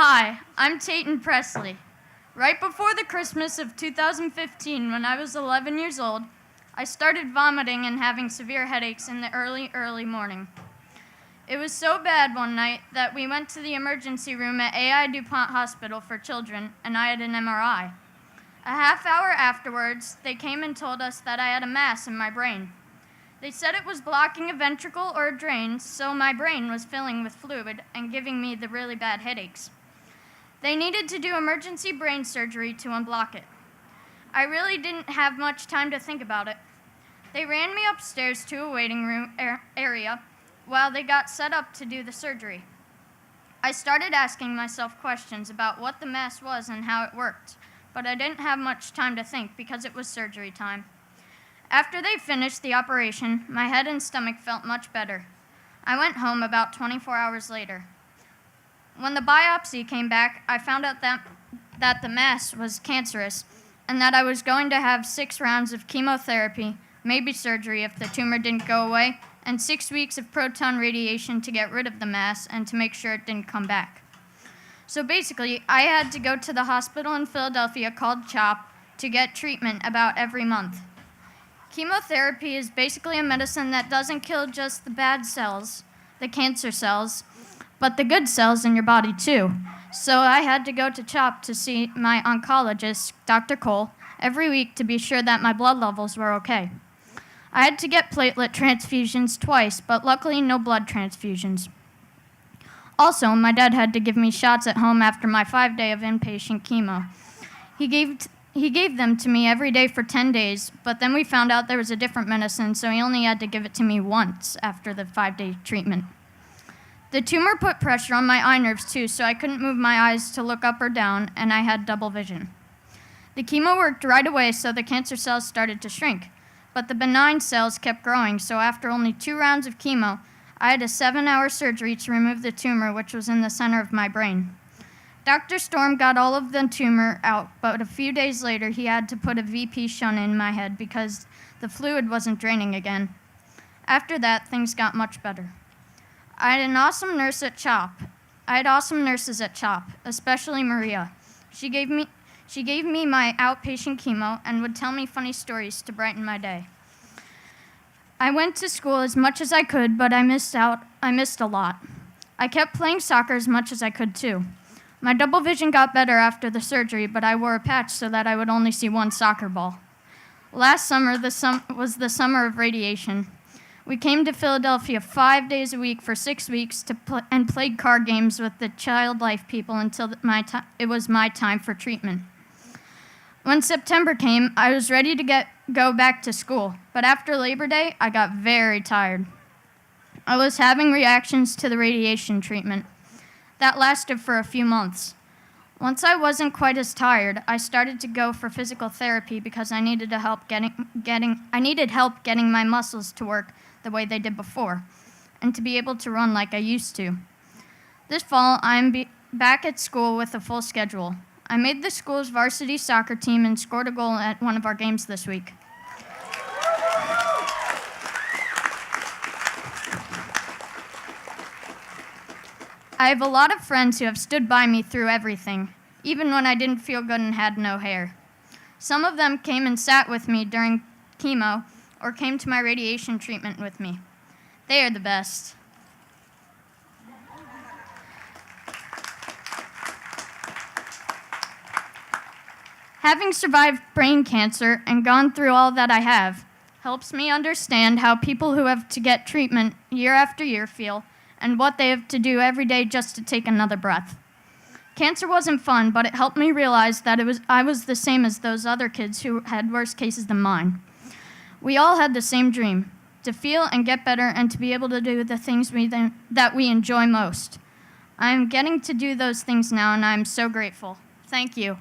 Hi, I'm Teyton Presley. Right before the Christmas of 2015, when I was 11 years old, I started vomiting and having severe headaches in the early morning. It was so bad one night that we went to the emergency room at AI DuPont Hospital for Children, and I had an MRI. A half hour afterwards, they came and told us that I had a mass in my brain. They said it was blocking a ventricle or a drain, so my brain was filling with fluid and giving me the really bad headaches. They needed to do emergency brain surgery to unblock it. I really didn't have much time to think about it. They ran me upstairs to a waiting room area while they got set up to do the surgery. I started asking myself questions about what the mass was and how it worked, but I didn't have much time to think because it was surgery time. After they finished the operation, my head and stomach felt much better. I went home about 24 hours later. When the biopsy came back, I found out that the mass was cancerous and that I was going to have 6 rounds of chemotherapy, maybe surgery if the tumor didn't go away, and 6 weeks of proton radiation to get rid of the mass and to make sure it didn't come back. So basically, I had to go to the hospital in Philadelphia called CHOP to get treatment about every month. Chemotherapy is basically a medicine that doesn't kill just the bad cells, the cancer cells, but the good cells in your body too. So I had to go to CHOP to see my oncologist, Dr. Cole, every week to be sure that my blood levels were okay. I had to get platelet transfusions twice, but luckily no blood transfusions. Also, my dad had to give me shots at home after my 5-day of inpatient chemo. He gave them to me every day for 10 days, but then we found out there was a different medicine, so he only had to give it to me once after the 5-day treatment. The tumor put pressure on my eye nerves too, so I couldn't move my eyes to look up or down, and I had double vision. The chemo worked right away, so the cancer cells started to shrink, but the benign cells kept growing, so after only 2 rounds of chemo, I had a 7-hour surgery to remove the tumor, which was in the center of my brain. Dr. Storm got all of the tumor out, but a few days later, he had to put a VP shunt in my head because the fluid wasn't draining again. After that, things got much better. I had an awesome nurse at CHOP. I had awesome nurses at CHOP, especially Maria. She gave me my outpatient chemo and would tell me funny stories to brighten my day. I went to school as much as I could, but I missed a lot. I kept playing soccer as much as I could too. My double vision got better after the surgery, but I wore a patch so that I would only see one soccer ball. Last summer was the summer of radiation. We came to Philadelphia 5 days a week for 6 weeks and played card games with the child life people until it was my time for treatment. When September came, I was ready to go back to school, but after Labor Day, I got very tired. I was having reactions to the radiation treatment. That lasted for a few months. Once I wasn't quite as tired, I started to go for physical therapy because I needed help getting my muscles to work the way they did before, and to be able to run like I used to. This fall, I'm back at school with a full schedule. I made the school's varsity soccer team and scored a goal at one of our games this week. I have a lot of friends who have stood by me through everything, even when I didn't feel good and had no hair. Some of them came and sat with me during chemo or came to my radiation treatment with me. They are the best. Having survived brain cancer and gone through all that I have helps me understand how people who have to get treatment year after year feel and what they have to do every day just to take another breath. Cancer wasn't fun, but it helped me realize that I was the same as those other kids who had worse cases than mine. We all had the same dream, to feel and get better and to be able to do the things that we enjoy most. I am getting to do those things now, and I am so grateful. Thank you.